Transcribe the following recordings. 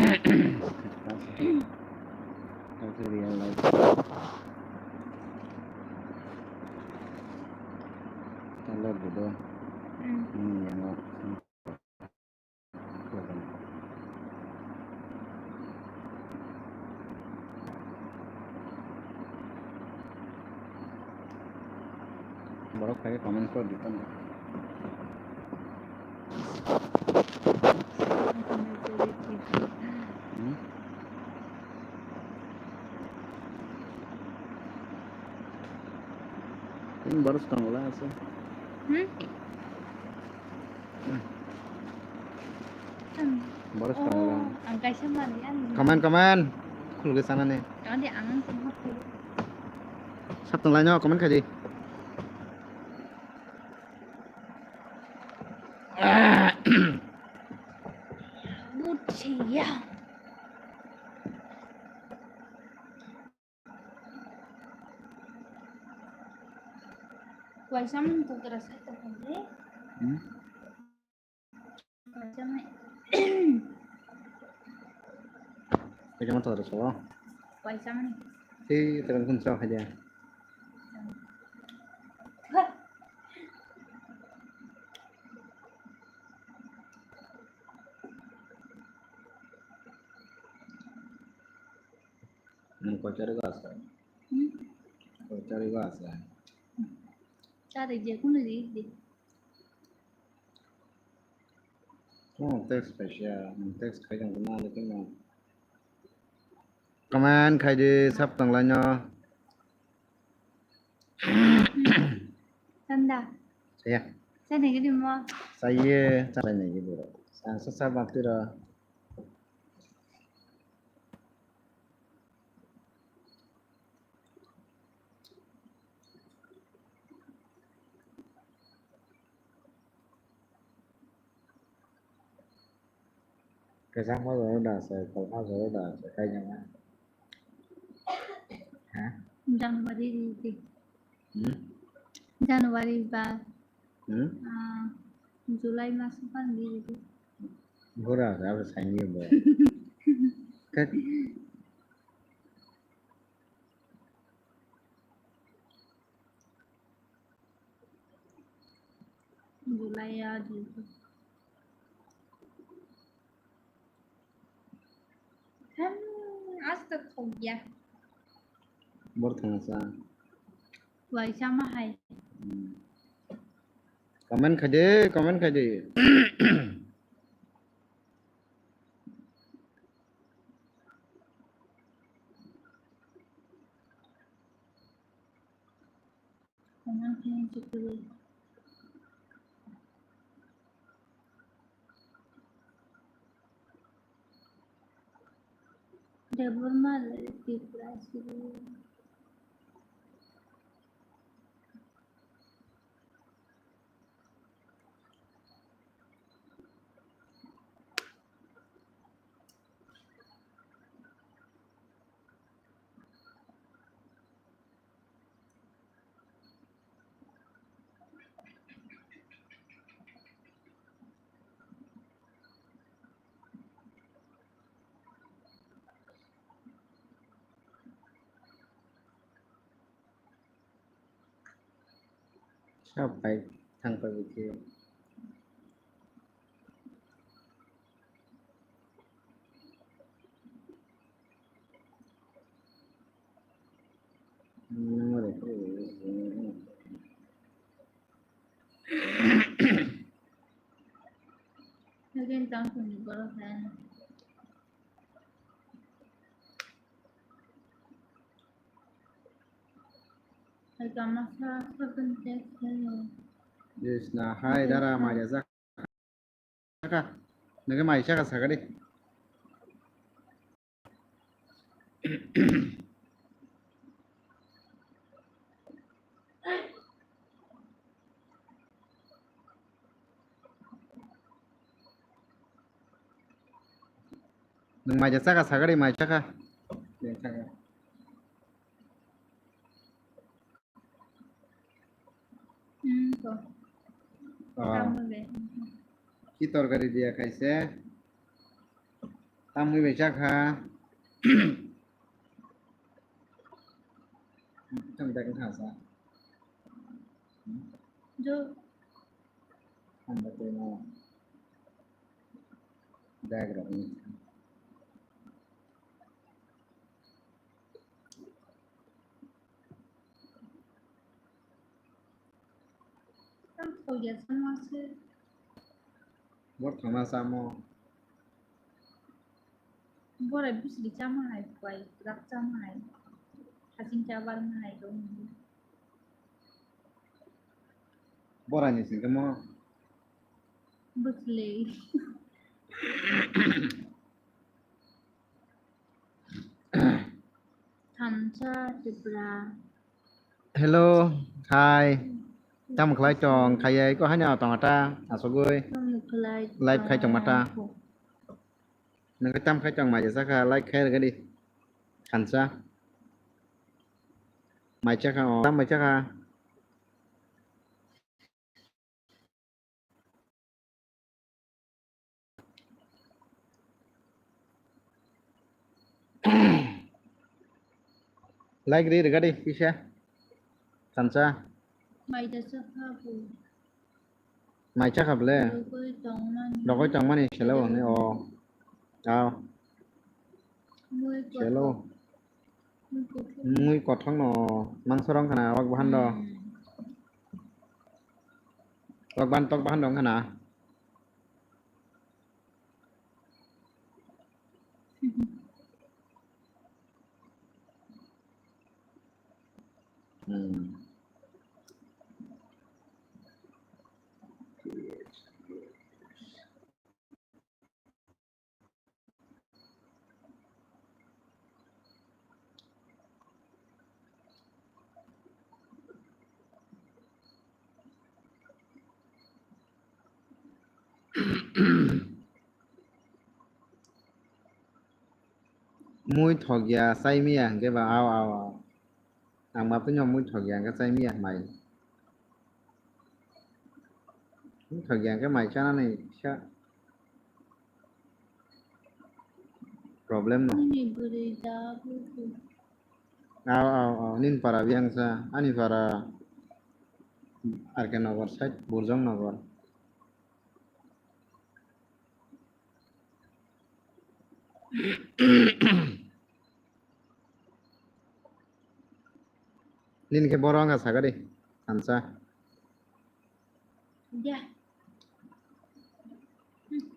That's a real life. Talar gitu. Yang baru kayak komen kok di kan. Ini baru setengah lah sih. Baru setengah lah. Angkai sama dia. Komen. Aku lagi sana nih. Jangan dia angin semua. Sắp tầng lại nhau, comment cái gì? Bút chỉ à. Quay xong tôi kira saya tekan deh. Quay xong này. Cái trong tôi là số. Quay xong này. Thì tôi không sao hay gì? Kau cari gas kan? Kau cari gas kan? Cari je pun di. Oh, teks spesial, teks kayak yang kenal itu mau. Comment khai đi sắp tầng lại nhau. Tanda. Saya. Saya này cái gì mà? Saya này gitu. Sang sesat waktu dah. Cái mau rồi dah saya, kalau mau rồi dah saya kayak yang mana? Hah? Januari di. Januari ba. Julai masuk kan gitu. Gora, saya sayangnya boleh. Kan? Julai ya gitu. Astagfirullah. Bertangsa. Vậy sao mà hay? Comment khai đi. Comment kayaknya cukup. Dia bermalah di Brazil. Sampai sampai begitu. Again, thank you for the fan. I got my fucking text. Yes, na hai dara mày ra ka. Cái mày chắc là sao cái đi. Đừng mày chắc là sao cái đi mày chắc ha. Để chắc. কি তরকারি দিয়া খাইছে Tamui về chắc ha. Trong đây cũng thảo sao? जो Không có tên nào. Đây rồi. हम हो गया समाज से Bớt thằng nào sao mò. बोरा बिजली चामाय पाई रख चामाय हासिं चाबार माय दं Bớt anh nhìn cái mò. बसले थामसा Tripura Hello, hi. Trong một lại tròn khai ấy có hai nhà toàn ta à số người मुखलाई live khai trong mata nên cái trăm khai trong mày chắc là like khai được cái đi hẳn sao mày chắc là mày chắc là like đi được cái đi phía hẳn sao mày đã sắp hapo mày chắc hợp lệ कोई तोंगना đâu có trong mày sẽ lâu này ồ sao मुई sẽ lâu को muy cọt thằng nó mang số rong khana wak bahan do wak ban tok bahan dong khana muy thọc ya say mía cái vào ao ao ao ang mà với nhau muy thọc ya cái say mía mày thọc ya cái mày cho nó này chắc problem no ini berita buku ao ao ao nin para biangsa ani para Arkenogor side Burjong Nogor nin ke borong asa gadi ansa ya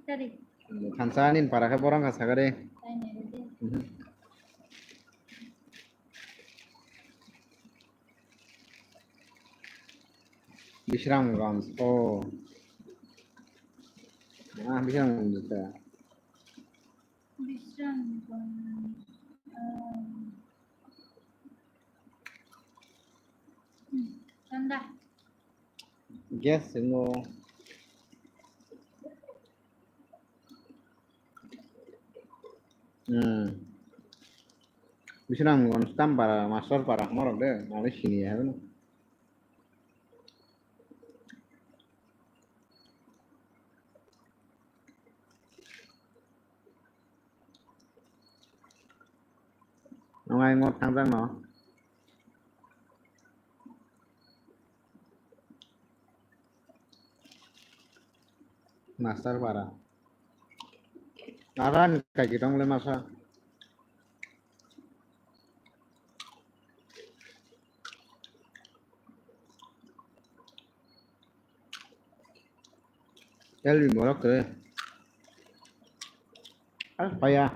tadi ansa nin para ke borong asa gadi tanya deh Bisramganj oh Bisramganj itu bisa tanda guess semua Bisramganj tam para master para morok deh nalis sini ya kan Ngoài ngọt thang răng nó master para aran kayak gitu mulai masa lebih borok deh apa ya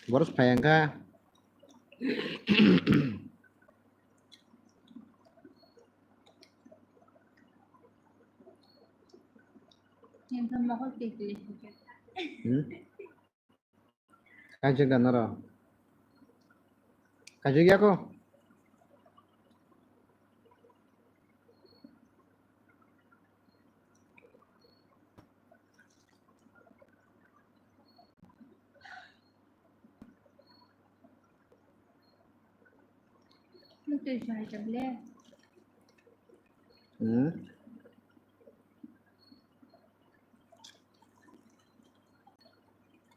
boros bayangka yang sama kau pilih kaje ganara kaje gya ko lu tuh cari tablet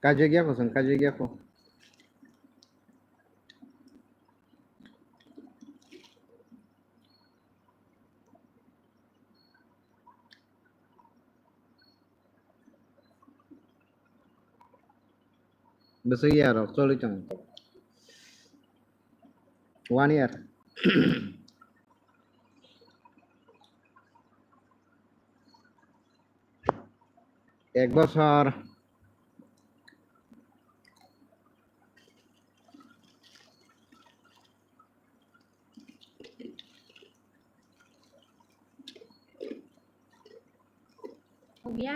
কাজে গিয়া কোসন কাজে গিয়া কো বেশি ইয়ার চলি চাং 1 ইয়ার 1 বছর Hầu ya,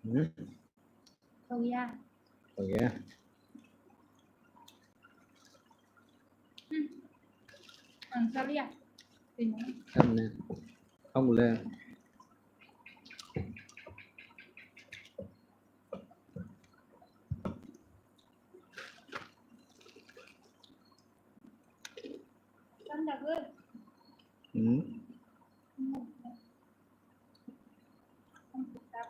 হুম hầu ya. ওকে Sao đi à? Thì nó সামনে không lên Con đọc ơi. হুম Không được đọc.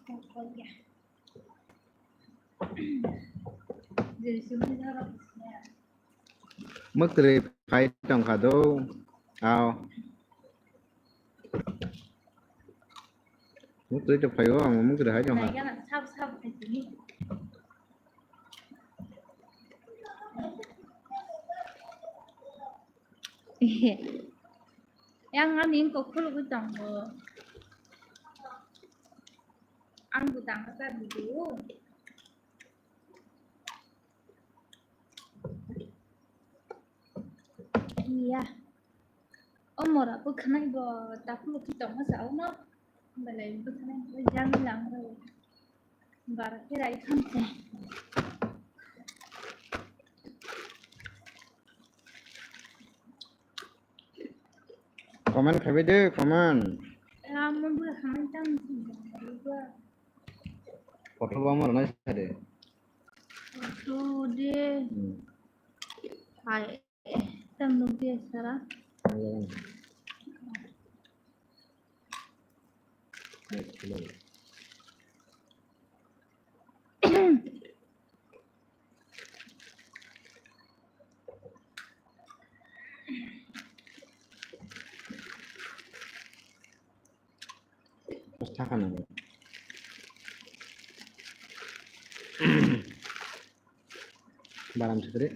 Sao coi kìa. Giờ xuống đi ra đọc nha. mất từ phải trong khả đô ao mất từ trong phải quá mà mất từ phải trong Này khả cái là sao phải chỉ đi. Em ăn miếng cục lúc cái chồng vừa ăn của tặng các bạn đủ. Iya. Mora bu khana ibo tapu lu kita mas au no. Balai bu khana ibo jam lang ro. Bara ke rai khamte. comment খাবি দে comment Am bu khana jam bu photo আমার নাই সাথে tu de hai tam lu de sara. টাকা না বারাম ছেড়ে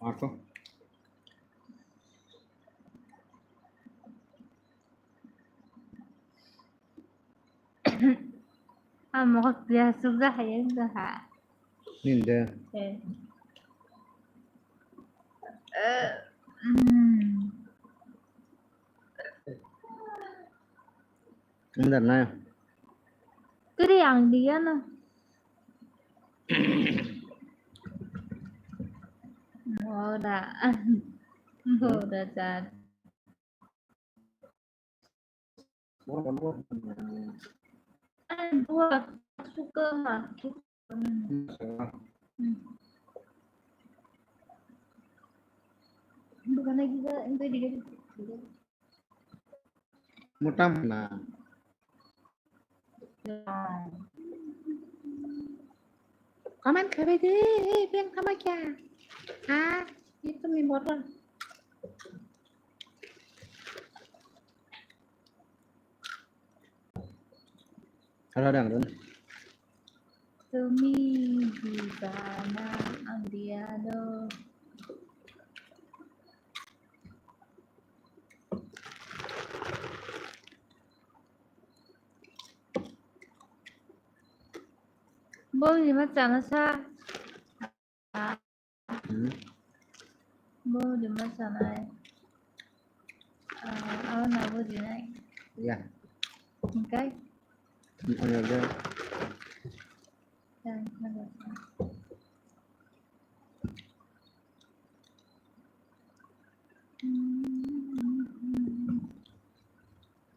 আঁকো Một giờ xuống ra hay ra hả? নিন্দে Enggak na Cứ đi ăn đi á nó. Ngô đã cha ăn thua sugar mà. Bukan lagi ke itu dia. মোটা না comment খাবে দে এই pen খামা क्या হ্যাঁ ये तो मैं बोल रहा Halo dang Dun Tumi di sana Andiado. Bố gì mà chẳng là sao? Bố gì mà chẳng này? Áo nào bố gì này? Iya Okay. Ano deh Yan,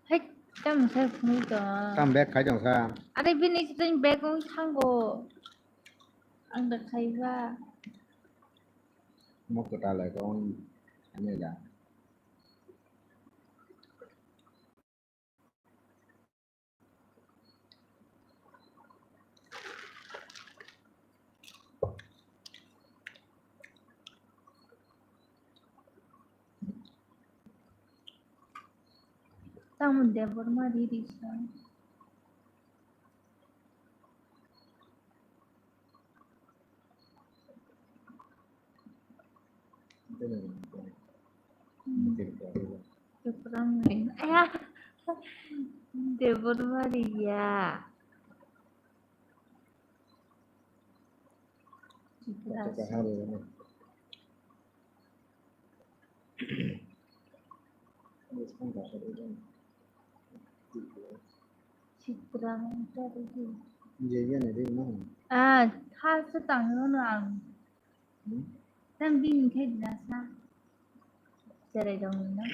Hết chắc mình sẽ không có. Comeback khai trọng sao Ada finish din bagong tango. ăn được hay va một cái trả lời con anh này đã tao mình đẹp vẫn mà đi đi sao cái này tìm hiểu đi đẹp lắm này à đẹp vẫn mà đi ya cho cả hai đều này không cả hai đều citrang tadi gì cái này đi nó à tha sẽ tặng nó là đang đi mình thấy là sao giờ đây đâu mình nó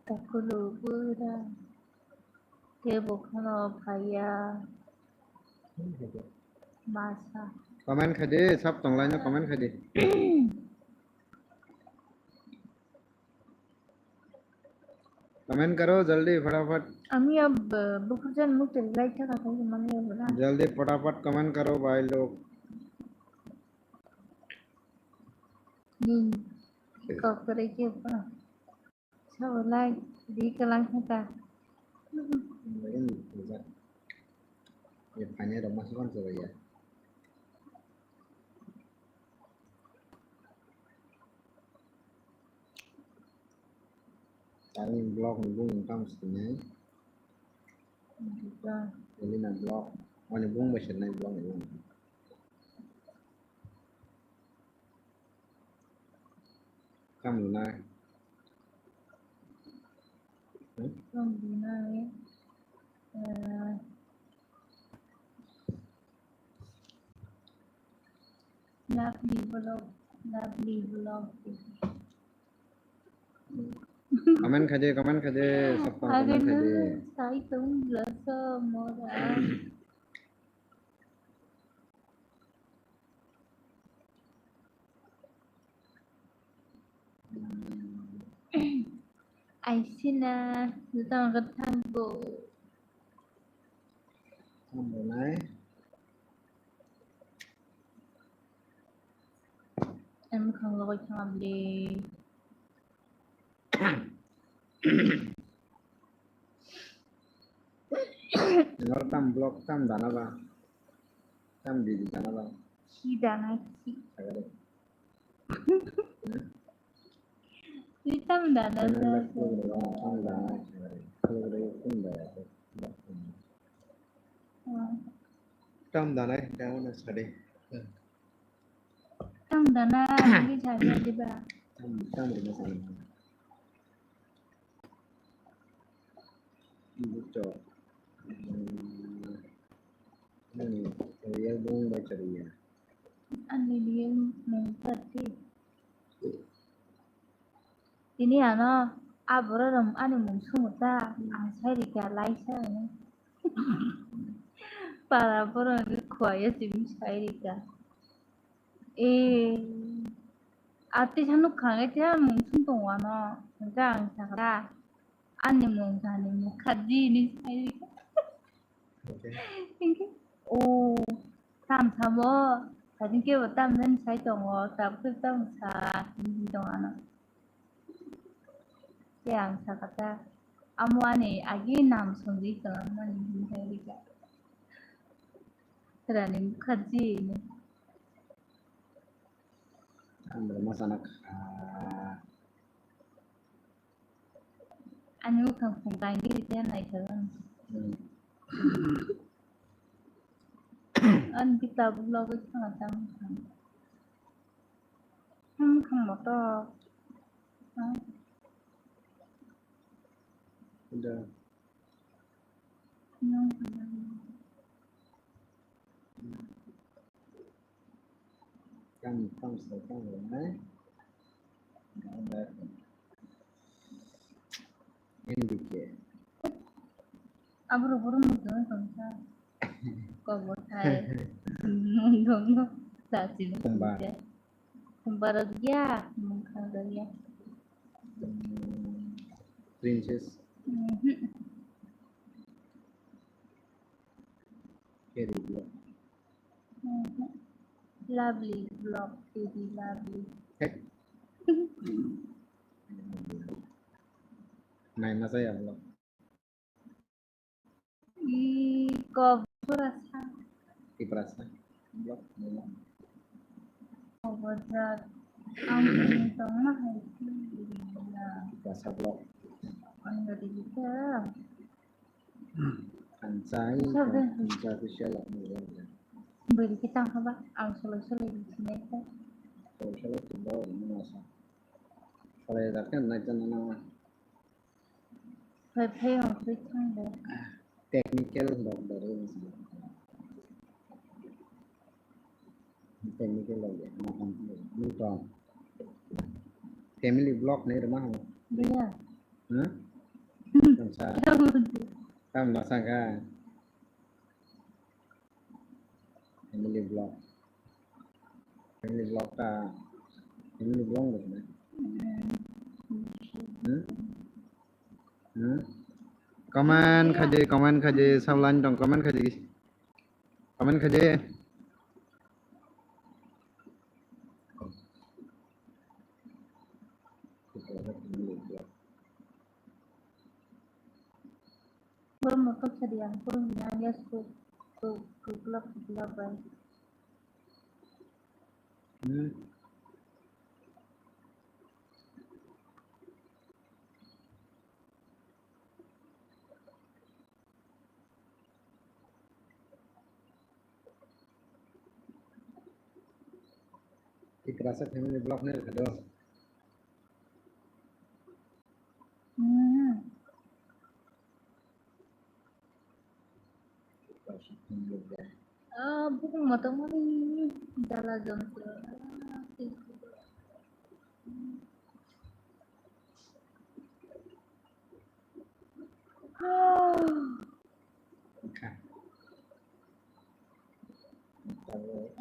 takulu bura tebo kono phaya masa comment khai đi sắp tổng lại nó comment khai đi comment करो जल्दी फटाफट আমি अब बहुत जन मुझे like था कहीं मन में बोला जल्दी फटाफट कमेंट करो भाई लोग नहीं कॉप करे के ऊपर सब लाइक दी कलांग था Mungkin bisa ya hanya ada masukan coba ya kami blog nyambung tentang mestinya jadi na blog mau nyambung bahasa na blog nyambung kamu na không gì này lovely vlog comment कर दे सबका comment कर दे saya tunggu semua Aisina tao cái thằng bộ kamu na em không lôi cho đi dengar tam blog tam dana ba tam di dana ba khi đã nói khi agak khi tâm đã nói Jangan ra laku tam dana kalau dari pun dah tam dana jangan nak sedih tâm đã na cái trái này đi bà tam rumah sana Buco ini dia bung baca dia anh đi đi mình thật đi ini à nó à bữa đó anh mình xuống một ta anh sai đi cả lái xe này para bữa đó cái khói á tìm sai đi cả ê 아때 산옥 강에 태어난 몽춘 동화너 굉장히 작다 아니 몽자니 모카디니 사이 이게 오 삼삼어 사진 깨워 땀는 사이 동어 답그 땀사 이 동화너 yang sakata amuani agi nam songi kaman ni herika terani mukhaji ni rumah sana anh muốn không phòng tài như thế này thử anh kita blog cái thằng tâm không một to udah tam selesai rồi đấy indicate. Abro mudah bangsa. Kau thai mungkin tak sih Kembar. kembar dia mungkin dia. Princess. Very good. Lovely block baby lovely. Hey. Này mà saya belum. Kau berasa Diperasa. Blok. kau berasa angin tengah itu Diperasa blok. anda juga. Kansai. Sabi. Kansai itu siapa? Beri kita apa? Ang solo-solo di sini kan. Kalau siapa itu bawa masa. Kalau ya kan naik nama Pay on free time deh. technical dokter technical lagi Newton family block nih rumah Dia. Kansai kamu masa kan family block ta family block gitu comment kaje saulan dong comment kaje Kurang motor sediang kurang nanya ke klub baik. Kerasa family block nih ada Bukan motor mari jalan jontor.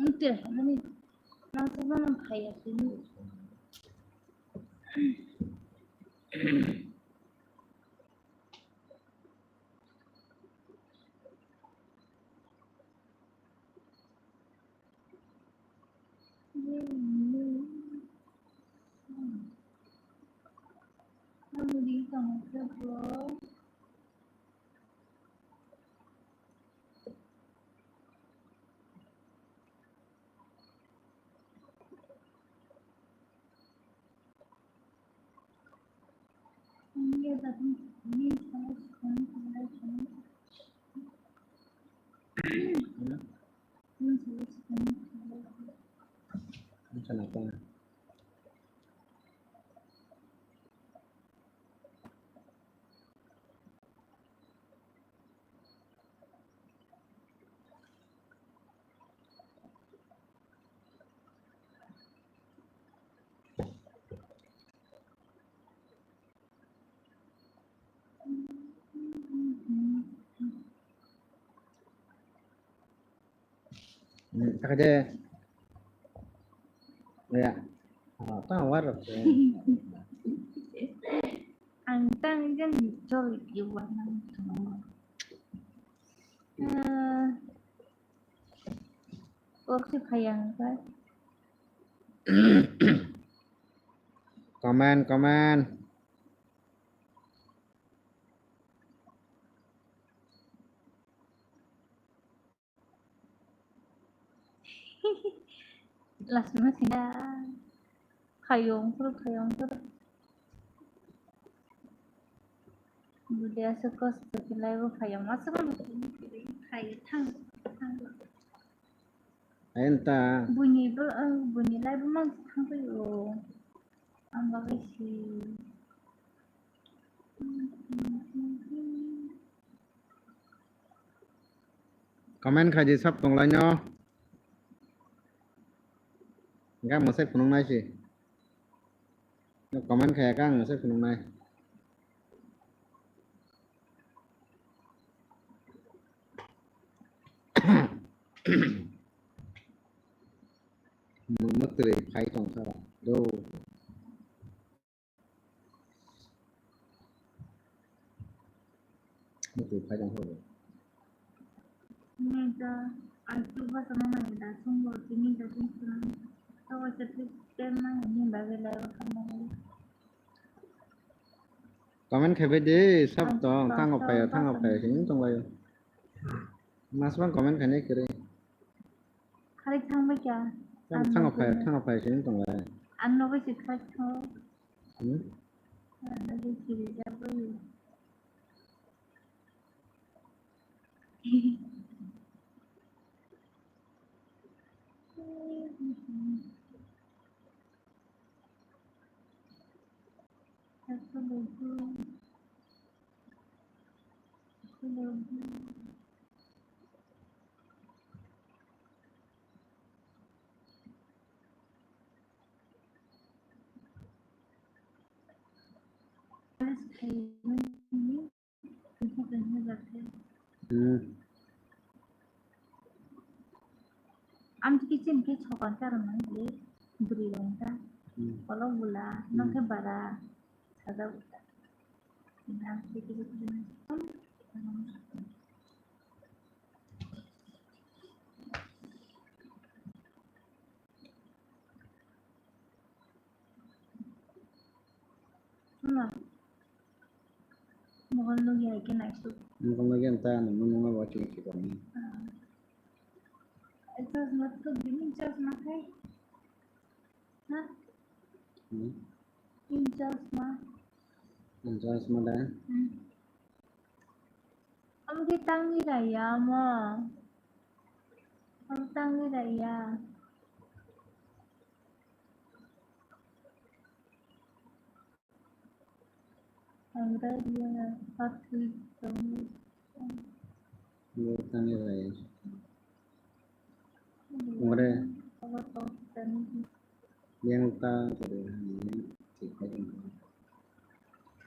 Entar ini nanti mana kaya sini. Kamu di kamu bro. Ini tapi ini saya kenapa tak aja ya tawar Antang kan dicol di warna semua. Kok sih bayangkan? comment Las mas sila kayong terus. Dia suka setelah itu kayong masuk kan kayak tang. entah Bunyi lagi memang tang tuh. Ambak isi. comment kaje sab tonglanyo enggak mau saya punung nai sih comment kayak kang saya punung nai mất từ phải trong sao đâu mất từ phải trong sao Minta altuva sama mai da sun go tini da sun sun to wasa tema ni ba vela sama comment khai đi sắp to thang học phải chính trong đây mas bang comment khai này kiri khari thang ba kya thang học phải chính trong đây anno ba sikha tho hmm na de kiri ja ba आमची kitchen के छोकन कारण ले बुरी रंगा kalau gula no ke bara ada nah sedikit nah mohon lu ya ke next mohon lagi entah nama baca kita ni itu semua tuh gini just makai nah just mah Anjas mana kamu ditangi raya mah kamu tangi raya Angga dia satu kamu bukan ni lah Umre kalau tahu dan yang tak ada ni kita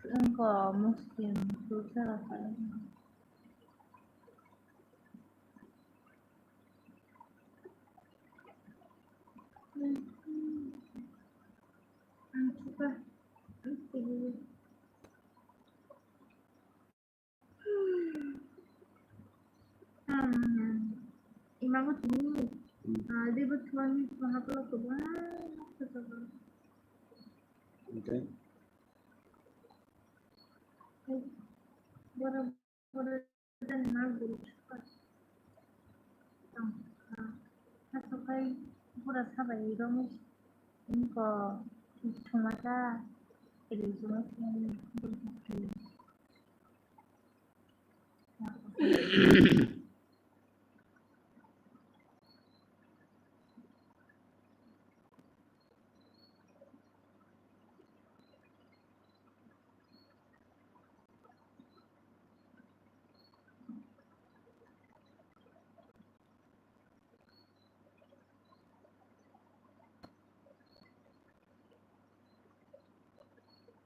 engkau muslim susah apa coba imam itu dia betul ni mahal tu banget okay bora dan naguru Sakai bora sabai dong engko cumata itu semua yang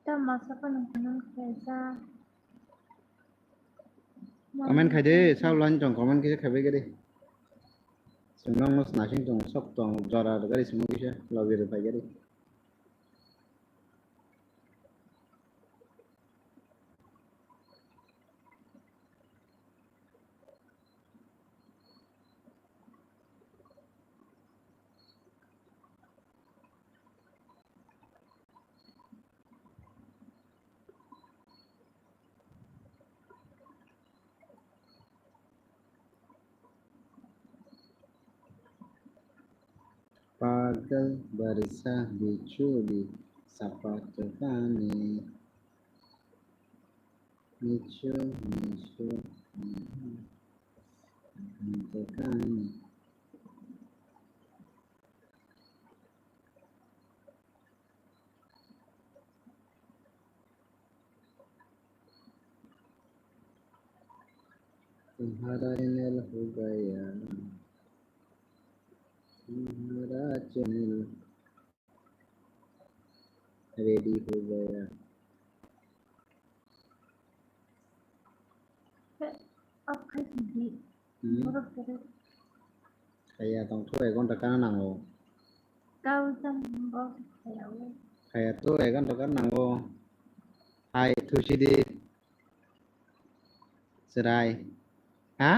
kita masakan dengan kaisa comment khai đi sau lunch trong comment kia khai cái đi semua mus nasi trong sop trong jara ada semua kisah lagi ada cái đi pagal barisah dicuri sapato kani nicu kani तुम्हारा email हो गया तुम्हारा channel ready हो गया apa sih orang terus Kaya tong tu egon tekan nango. Kau trăm bó khéo. Kaya tu egon tekan nango. Hai tu sidi serai. Ha?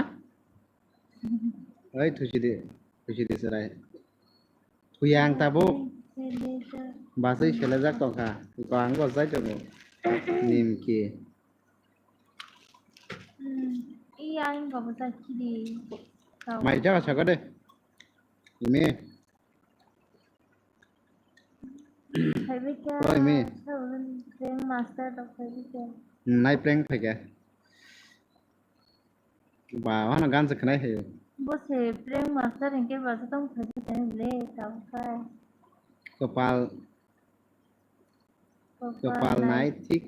Oi tu sidi serai. Huyang tabu. Basai selajak tongka. Ko anggo sai jogo. Nimki. Iya anh có một giải chi đi. Kau. Mai jaga sagade. Ime. Thầy biết chưa? Oi me. Sao lên trên master đọc thầy biết chưa? Nai prank phage. Ba wana gan saknai he. Bố sẽ prem master इनके पास तो थोड़ी देर ले तब का Kepal kepal naik tik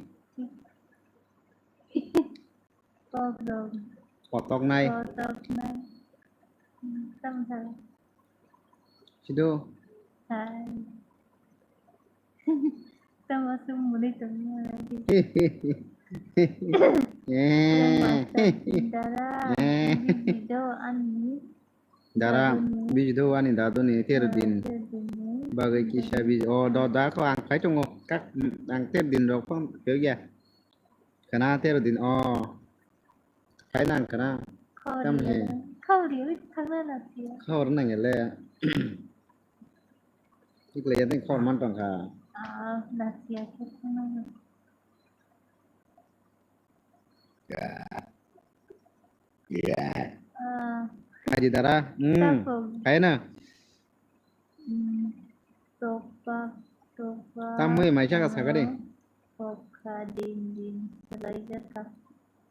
program potong naik. program này tâm thần Sido. hai tâm masuk mulai tengah lagi darah video ani Dara bij do ani dadu ni ter din bagai kisah bij oh do da ko ang phai trong các ang ter din ro phong kiểu ya kana ter din oh phai nan kana tâm he khâu liễu thằng này là gì khâu nang le ik le den khâu man tong kha là gì cái thằng này Haji Dara phai na topa topa tamu mai cha ka sagade pokha din selai jaka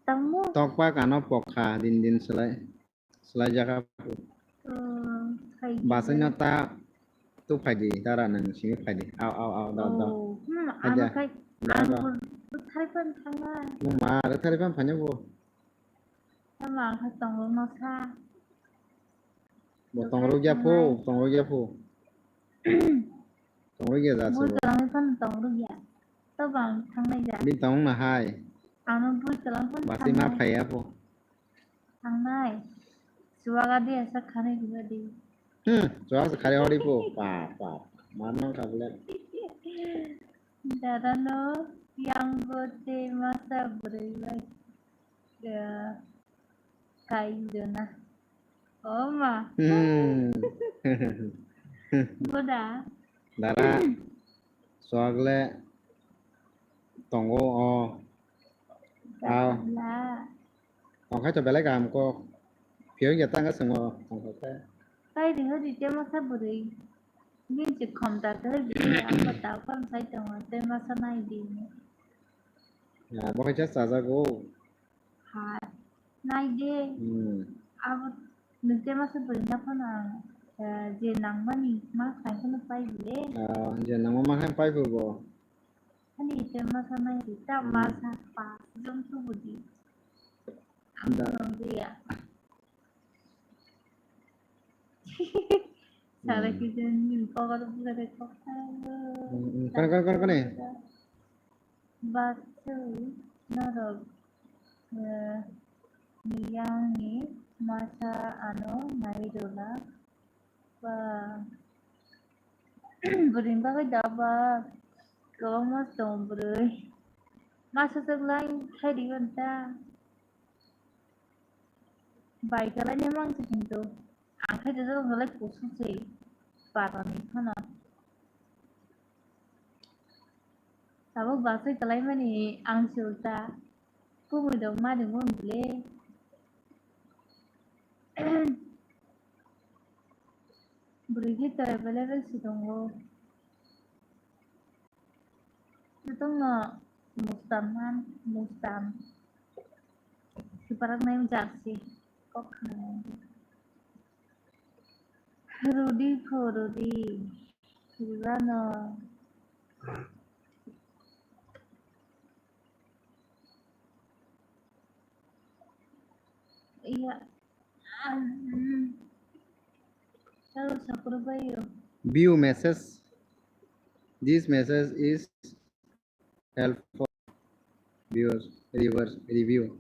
tamu tokpa kana pokha din selai jaka khai bahasanya ta tu phai di Dara nang sini phai di au da aja aja khai berapa khai pan thanga ma da thari pam phanya bo sama khai tong no sa bo tong ro ja pho tong ro ja bui su kalang pan tong ru ya to bang thang này ja din tong na hai ano bui kalang pan basi ma phai ya pho thang này suaga dia sa khane juga di so as khare hori pho pa mana ka bole Darano yang bote masa berilah kayu na. Oma. Boda. Dara soagle tongo La. Còn khách cho bé lấy gàm cô phiếu giờ tăng cái sừng còn có cái Tay thì hơi đi chơi masa beri. Nhưng chỉ không ta tới gì apa tahu kan saya cuma chơi masa này đi. là bố cái chết xả ra cô Ha. Này đi. Apa nuk chơi masa beri apa na? Je nang mani mas kain kan pai bile. giờ nằm mà hay phải vừa Ani chơi masa này đi ta masa pas jom tu budi. Ang dia. Salah kita ni kalau bukan rekod. con này Batu narok niyangi masa ano naidola ba berimba ke daba kau mas tombre masa lain khai di banta baik kalau memang segitu angkai itu mulai khusus sih parah nih mana Sabuk bahasa kalai mani ang sulta ku mudah mah dengan boleh beri kita belajar sidongo itu nggak mustam si parang na yung jaksi kok Rudi gimana iya Halo Sakurbayo view message this message is helpful viewers review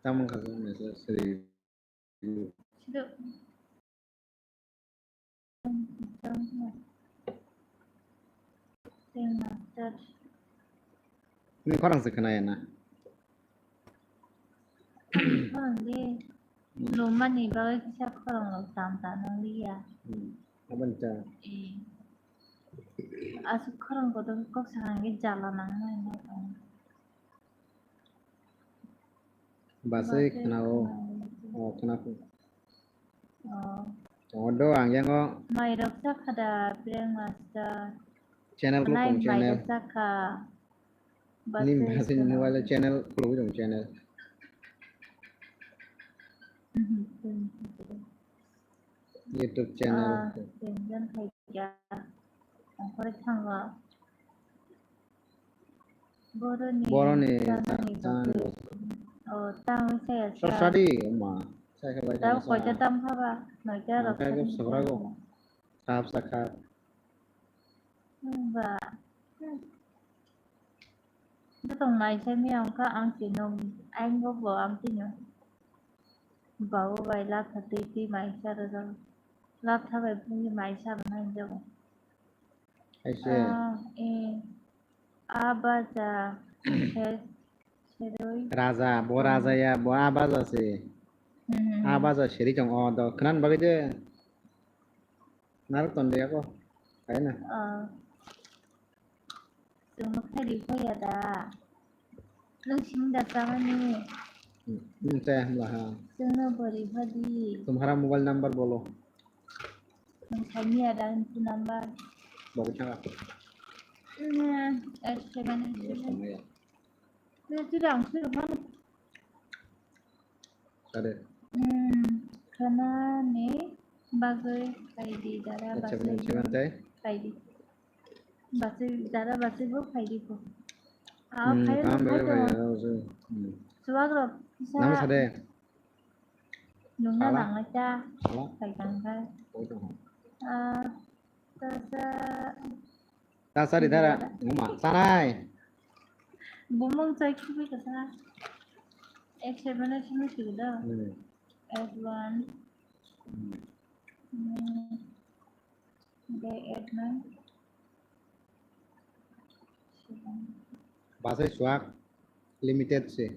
Kamu kasih mesej 1000. Sudah. Master. Ini orang sekenanya na. Orang dia. Lumayan nih, bagai kisah orang lo tanta nang dia. Apa nih? Asuk orang kau tuh kok sarangnya jalan nang nang. Bahasa kenal. Oh, kenapa? Oh. Oh, doang yang kok Mai raksa kada bilang master. channel lu Mai cùng mai channel. raksa ka. Ini bahasa mobile channel lu cùng channel. YouTube channel. Dengan kayak orang tangga. Boroni. Oh, tahu saya. Sorry, ma. Saya kebaca. Tahu kau jadam apa? Naga raksa. Kayak seberapa? Tahap sakap. Enggak. Cái tuần này xem mấy ông có ăn chị nông anh có vợ ăn tí nữa vợ vậy là thật tí mày sao rồi là thật vậy như mày sao mà anh đâu Aisyah. Abaza Sheroy Raza, bo Raza ya, bo Abaza sih. Abaza Sheri trong do kenan bagi je. Naruh ton dia kok. Kayaknya. Semua kali kau ya dah. Nung sing datang ni. Saya lah. Semua beri hadi. तुम्हारा mobile number बोलो. Nung kami ada itu number. Bagus nggak? Seven. Itu dah angkat mana? Ada. Karena ni bagai ID darah bahasa. ID. Bahasa darah bahasa bu ID bu. Suara bisa. Nama saya. Nunggu lang aja. Phải càng cái. Tasa di dara. Ngoma. Sanai. Bumong cai kibi kasa. X7 cuma sudah. F1. D8. Bahasa swag limited sih.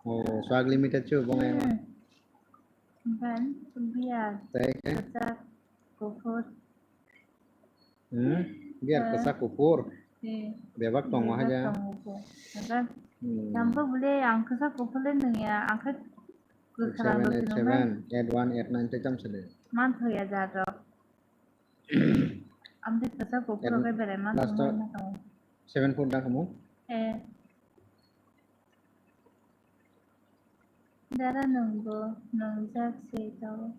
Oh, swag limited cuy, bang emang. Kan, biar. Teh. Kufur. Biar kesak kupur. Bebak tong aja. Kan, tanpa boleh angkat sak kufur len ya, angkat kusaran tu Seven, 8 8 9 jam sudah. Mantu ya jatuh. Ambil kesak kufur ke bereman. 7 pun dah kamu? Darah nungjak sih tahu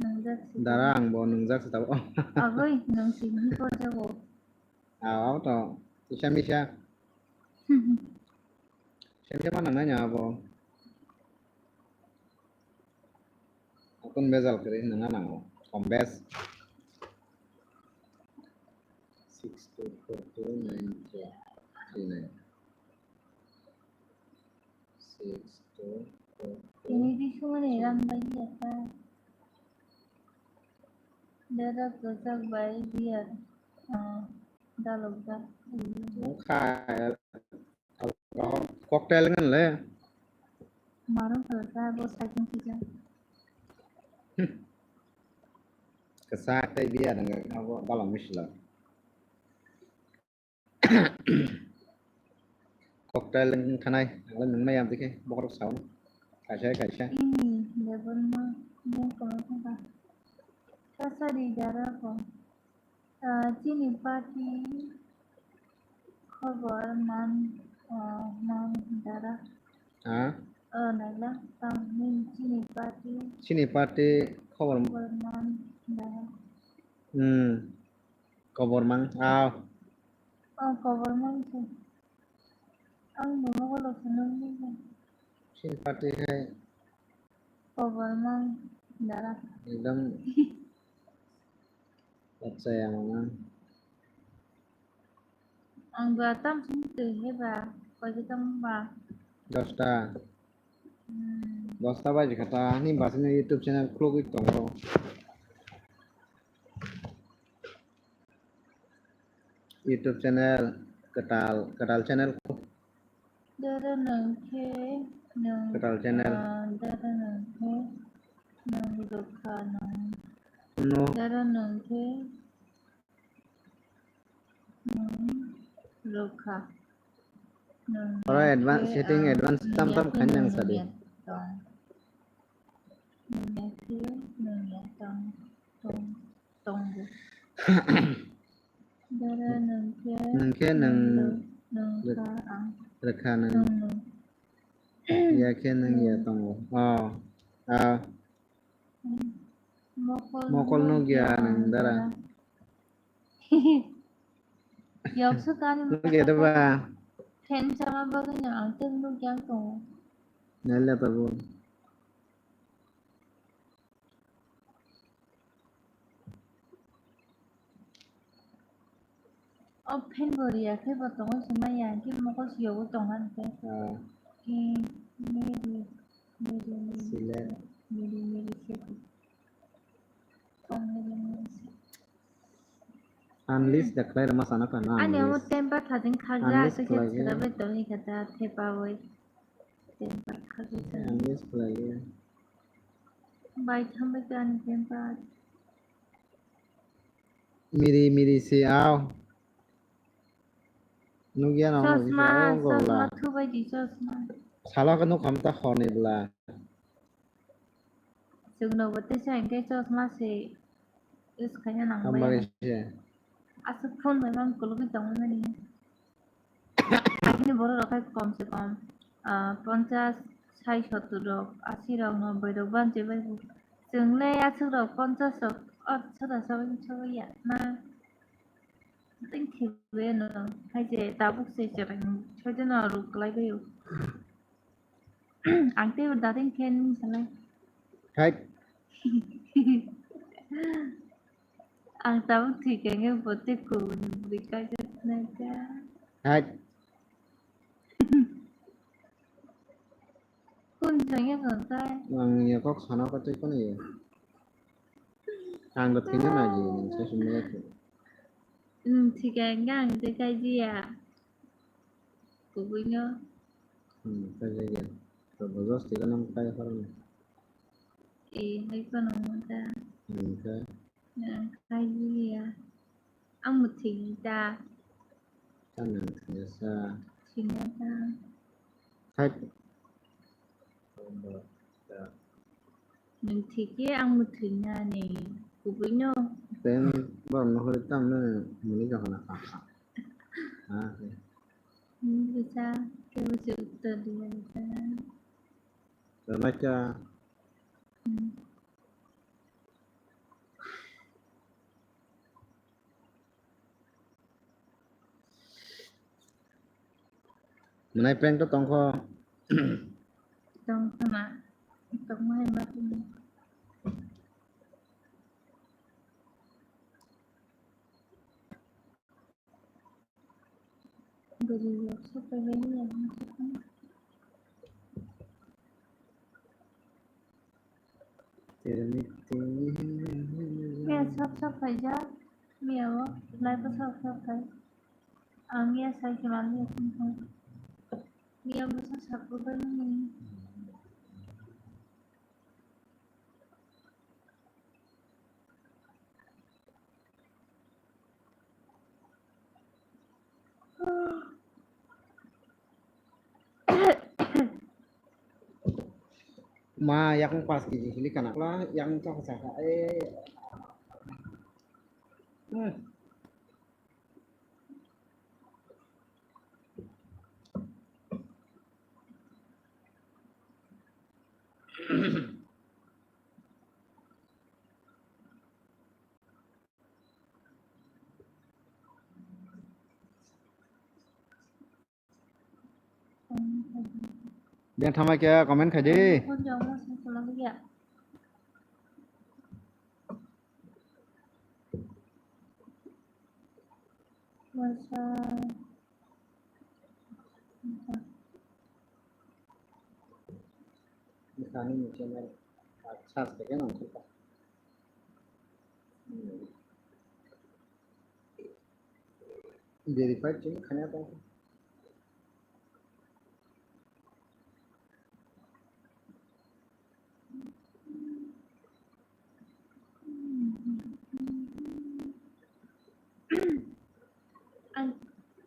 nungjak sih. Darah bawa nungjak sih tahu. Agoi nungsing hipo jago. Awal toh, Misha. Siapa mana nanya apa? Akun bezal kiri nana nang kombes. 62429339. 6242. Ini di sana ramai apa? Darah kesak bayi biar dalam dah. Khai cocktail kan le. Marum kesak bos saking saja. Kesak kayak dia dengan apa dalam Michelin. Cocktail yang kanai, yang lain mana yang tiga, bokor saun, kaca. Ini level mah, yang kalau kasa di darah kok. Cini party khabar man darah. Nala kami cini party khabar man darah. Khabar mang. Khabar man tu. Ang mama ko lang sunod niya. Cini party hai. Khabar man darah. एकदम अच्छा है मामा. Ang batam sini tu heba, kau kita mbak. 10টা. 10টা বাজে খাতা নি বাসনে YouTube channel খুলবি তো YouTube channel Ketal channel Dara nang ke nang Ketal channel dara nang ke nang dokha nang no dara nang ke nang dokha nang para advance setting advance tam khanyang sadi nang ke nang ya tong tong tong dara nang ke nang nang ka ang rekha nang nang ya ke nang ya tong mokol no gya nang dara Yok kan no gya da ba ten sama bagan yang angten lu yang to nalla tabu pen beri ya ke potong sama yang ke mokol siyo potongan ke ke meri sila siapa tong meri unlist daklai rama sana kan Ani amo unlist tempat hadin khagja unlist ke lagi chhara be to ni kata thepa boy tempat khagja unlist lagi bai thambe kan tempat miri si ao no gya no sosma gola sosma thu bai di sosma sala ka no kamta khone bla Sugno bote sa engke sosma se is kanya nang bai ambage asa phone memang kulubi tong mani Akhirnya বড় রকম কমসে কম 50 60 70 rock 80 rock 90 rock বানছে by जोंलाय 80 रक 50 रक सोरबा सोरबा ना 땡큐वे는 하이제 나북세제랑 최전화 룩라이베요 앙테우 다른 캔 살래 hai 앙 따북 티갱에 보테고 우리까지 나가 hai 혼정에 건데 nhiều có khả năng có chơi có này hàng được thì nó là gì mình sẽ xem nghe 티갱에 앙테까지야 그거요 cái gì vậy rồi bây giờ thì có năm cái thôi hay có nồng ta cái cái gì à ông một thì ta cái này thì sao thì người ta hai mình thì cái ông một thì nhà này của với nhau tên bọn nó hơi tăng nữa mình lý do là vì sao cái sự tự đi người ta rồi nói cho mình này prank có tông kho trong sama trong hai mắt beri supaya ini yang masukkan nghe sắp phải giá mèo lại có sắp phải nghe sai cái bạn nghe không thôi nghe có sắp của bên mình mà yang pas gigi ini kanak lah yang cak cak Yang tham kia comment khai đi con giống nó sẽ làm cái gì ạ masa kani channel subscribe nang kita verified channel khanya ta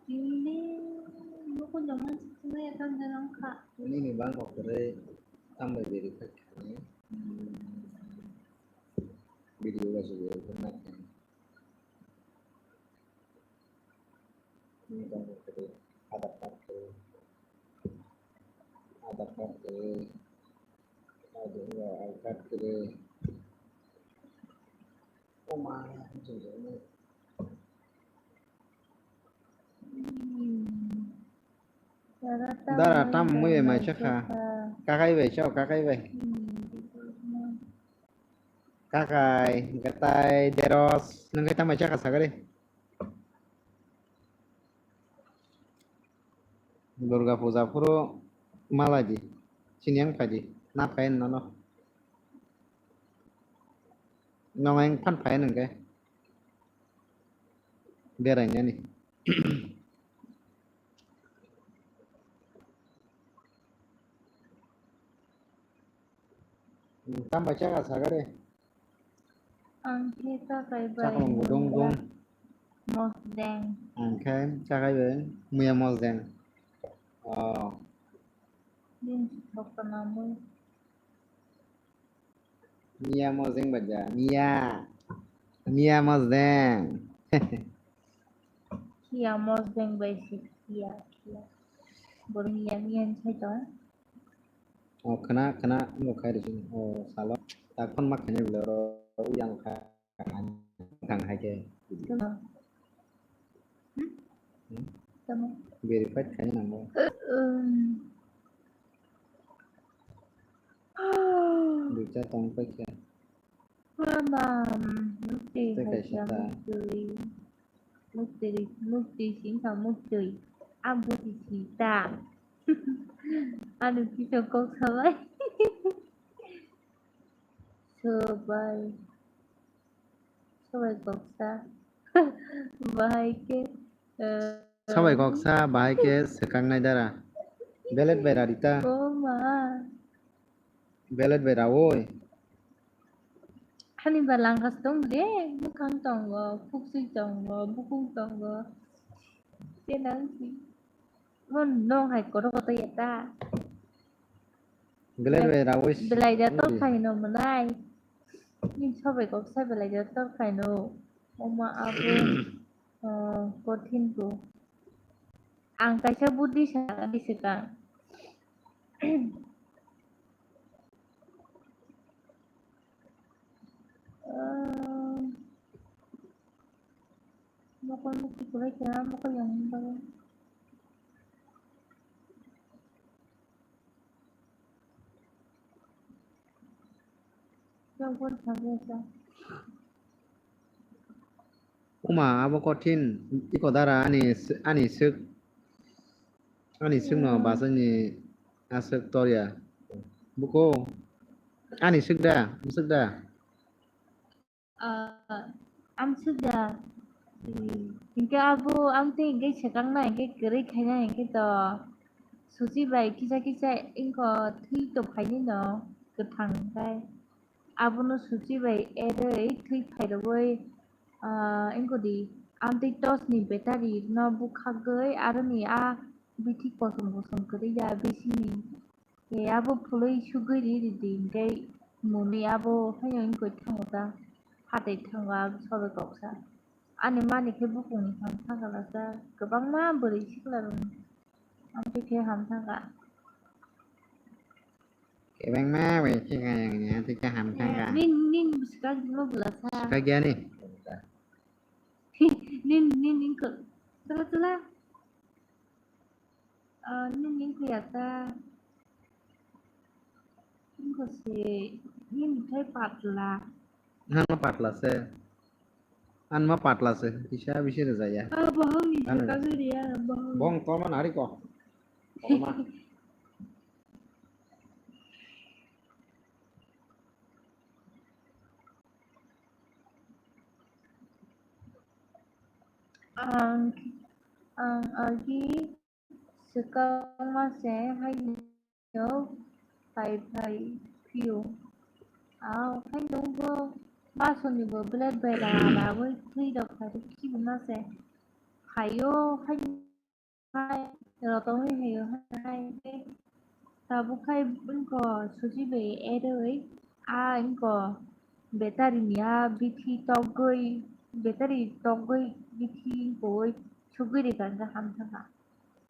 ini buku zaman sebenarnya kan dalam kak ini nih bang kok kere tambah verified khanya video ga sudah pernah kan ini bang kok kere ada kare ada ya iPad kere oh my jadi Dara tam muye mai chakha kakai về chao kakai về kakai gatai deros nang kita mai chakha sagare Durga Puja puro malaji siniang kaji na pain no nong phan pain nang ke beranya nih tam baca ka sagare kita kayak chakong gudong gong Mosdeng angkai chakai be muya mosden din bokanamu Mia mosden baja Mia mosden kia Mosdeng basic kia Borneo mian sai to kena mau kai di sini salah takon makanya belo yang kang hai ke Tama. verified kayaknya nang Duca tong pe ke Mama, mukti Thế hay cái là sao ta? mukti chính là mukti, ăn bút thì chỉ ta, ăn được chỉ cho con sớm sơ bay cột sa, bay cái Sawai koksa bahai ke sekang nai dara belet bera dita có mà belet bera woi anh đi làm cái东đấy, nó không trồng phúc suy trồng bút không trồng cái nắng gì, nó hay có đâu có tay ta. belet bera woi Belajar tuh kayak no menai. Ini coba kok saya belajar tuh kayak no. Oma aku kotin tuh. Angka sebut di sana di sekarang. Mau kau mau kuliah ya, mau kau yang baru. Yang pun biasa. uma abo kotin iko dara ani suk no basa ni asuk toria buko ani suk da Am sudah. Hingga abu am tuh hingga sekarang na hingga kiri kayaknya hingga tuh suci baik kisah hingga thi tuh kayaknya no ketang kai abu no suci baik ada thi kayak boy hingga di am tuh tos nih bateri no buka gai ada nih biti kosong kiri ya bisi nih ya abu pulai sugai di hingga muni abu hanya hingga tangga hati tangga soal koksa Ani mani ke buku ni hamsa kalau saya kebang mah berisi kalau nanti ke hamsa kak. ke bang ma we ke kayaknya tu ka ham kan ka Nin sekarang 15 kagian nih nin ke telah nin ke ya ta nin ke si nin ke patla han patla se an ma patla se bisa bisa ya bohong ni sekarang dia bohong bong to man hari ko ma ang agi sekarang masih hanya pai view phải đúng không ba số nhiều bữa lên về là với khi được phải khi mà nó sẽ phải vô hay hay rồi tôi mới hiểu hay cái tao bút hay bên có số gì về ở đấy anh có battery nia biti togoi biti boy chụp đi cả ra ham thằng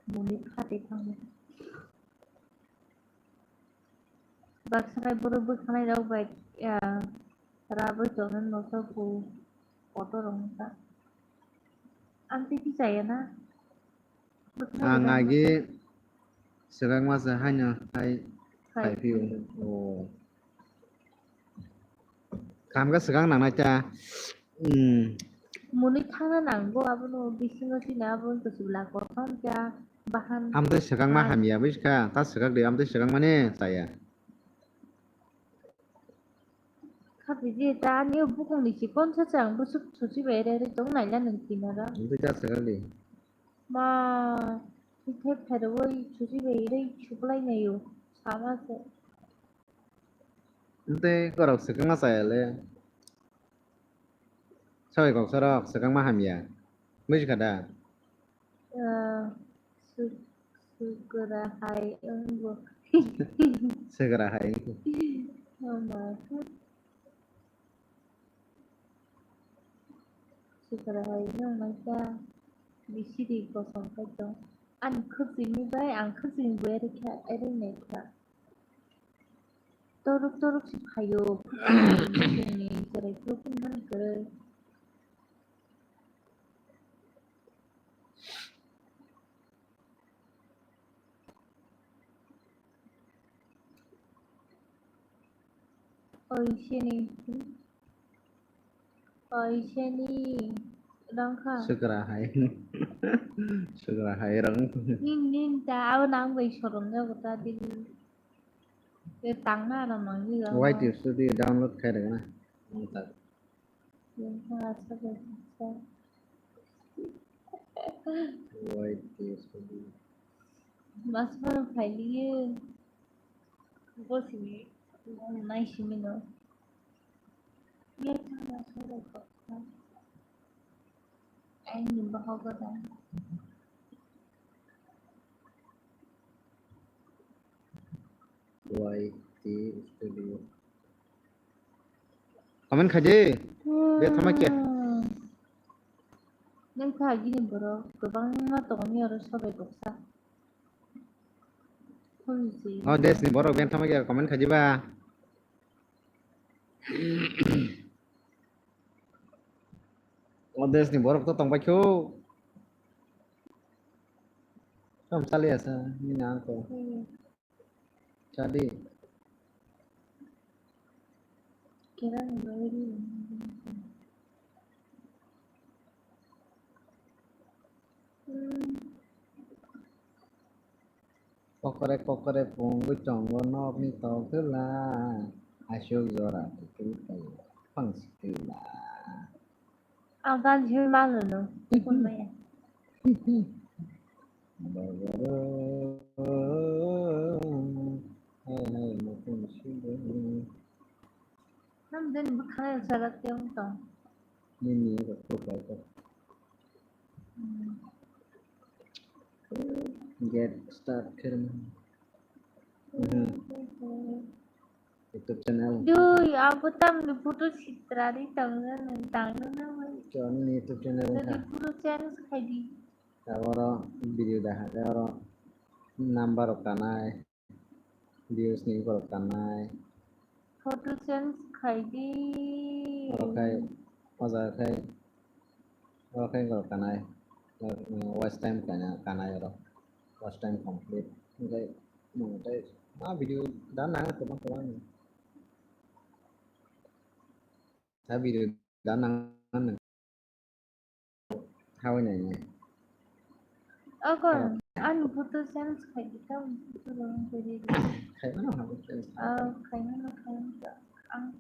muốn đi phát đi thằng bác sai bữa bữa khai đâu vậy Rabu jangan nasa ku foto dong ta. Anti ki saya na. Ang agi sekarang masa hanya hai view. Oh. Kamu sekarang nang aja. Muni thana nanggo abunu bisingo sina abun to sibla koton ja bahan. Am tuh sekarang mah ham ya bis ka. Tas sekarang di am tuh sekarang mana saya. Tapi dia ta nếu bukan di cikon saja ang busuk suci bere de jong nai lan nang kinara. Am tuh jas sekarang di. Ma kita pada woi suci bere chuplai na yo sama se. Am tuh kalau sekarang mah saya le. Sao kok serok sekarang mah ham ya. Bis kada. Segera hai enggo. Segera hai. Mama. Segera hai nang macam bisi di kosong kacang. An khusini bai an khusini bai ada nekta. Toruk si hayo khusini cerai khusini kan kere. Oi sini Rangka. Segera hai. Segera hai reng. Nin ta au nang bai sorong ga kota di. Cái tăng na là mọi người Why do studio download khai được na. Mantap. Yang sangat sebesar. Why do studio. Mas pun phải đi vô sĩ nay sĩ mình nói biết là số được không anh nhìn bao cái đó YT Studio. Comment kaje. Dia sama kia. nên phải gì nên bro cái băng nó tổng nhiều rồi sao vậy cục sa không gì Oh, des ni borok biar sama kia. Comment kaje ba. Oh, des ni borok tu tong pacho. Kamu sali asa ni nang ko. Jadi kira người đi kokore punggu conggo nok ni tau tula. Asyuk zora tu kai. Pang sila. à gan chơi ba lần rồi không mày năm đến bức khai sao là tiêu tổng Ini betul betul. Get started. YouTube channel. Duh, aku tam putus citra di tangan nama. Chọn YouTube channel Dari ka. putus channel kadi. Kalau video dah ada orang number kanai views ni kalau kanai Putus channel kadi. kalau kayak kalau kanai watch time kanai orang watch time complete kayak mau video dah nang teman-teman video dah nang how ni Aku putus channel kadi kam putus jadi. kayak mana harus Kayaknya ang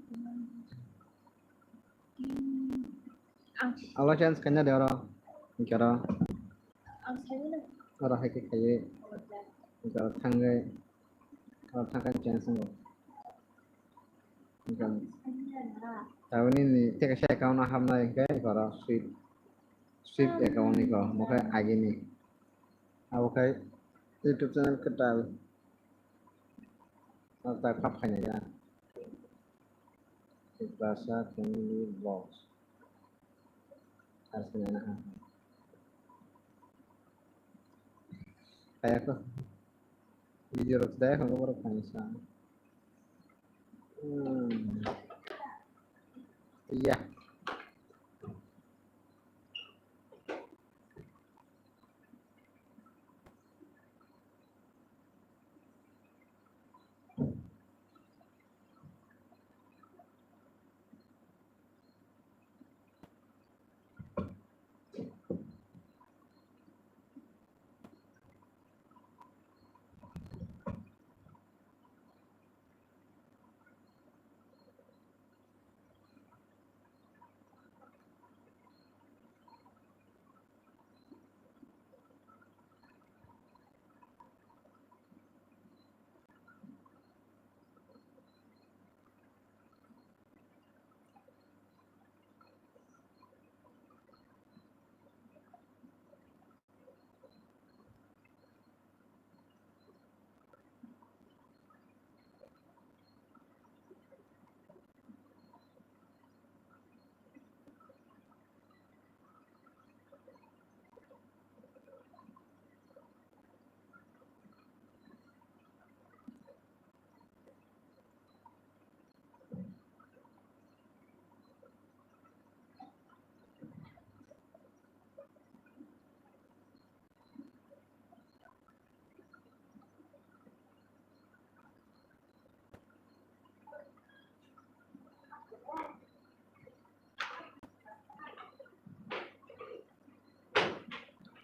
ang Allah chance kanya dia orang Kalau Ông thấy nó orang hay kayak kalau tangga chance mo. Kalau tahun ini cek saya account ham na cái kalau sweep account ni kalau mau cái agi ni. Aku kayak YouTube channel ketal. Atau apa kayaknya ya. Bahasa family vlogs. Harusnya nak. Kayak aku video saya kalau baru kanisa. Iya.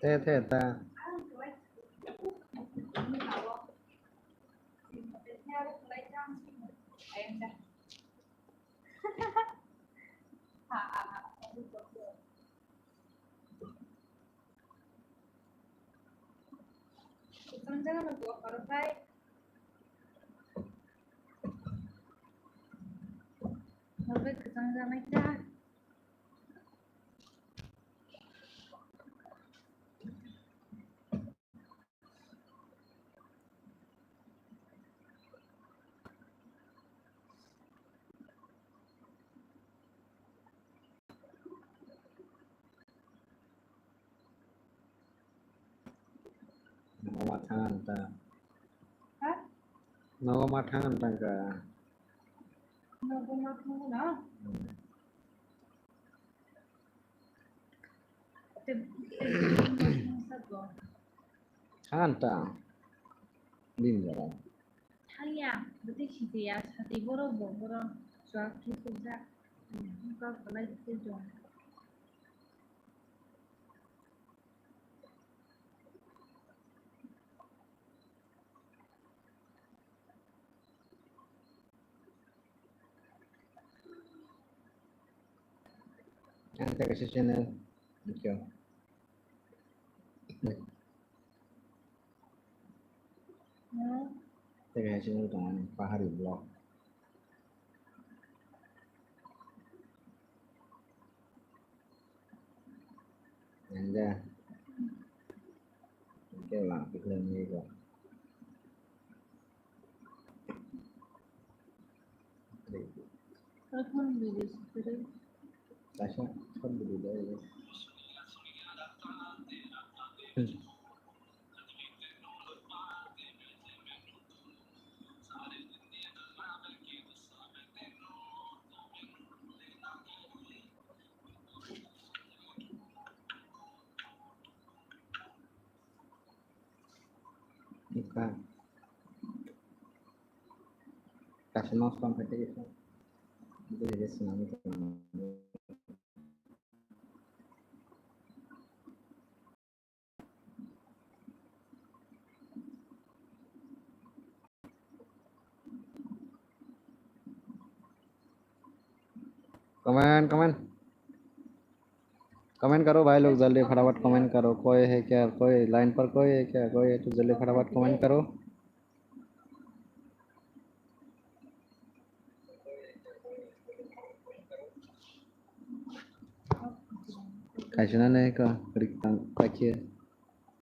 Thế ta jangan membuat orang baik. Sampai ke sana aja. matang ta. Hah? No matang ta ka. Nó không nó. Hanta. Din jara. Thaya, berarti dia satu boro boro suatu kerja. Bukan balai kerja. Ante kasih channel. Okay. Saya kasih channel dengan Pahari Vlog. Anda. Oke lah, pikiran ini kok. Telepon video seperti Tasha, kan dulu deh. Bukan. Kasih nonton aja gitu. Itu jadi senang itu. Komen. Comment करो भाई लोग जल्दी फटाफट comment करो कोई है क्या कोई लाइन पर कोई है क्या कोई है तो जल्दी फटाफट कमेंट करो खाइसना नहीं का रिक्तन ताकिए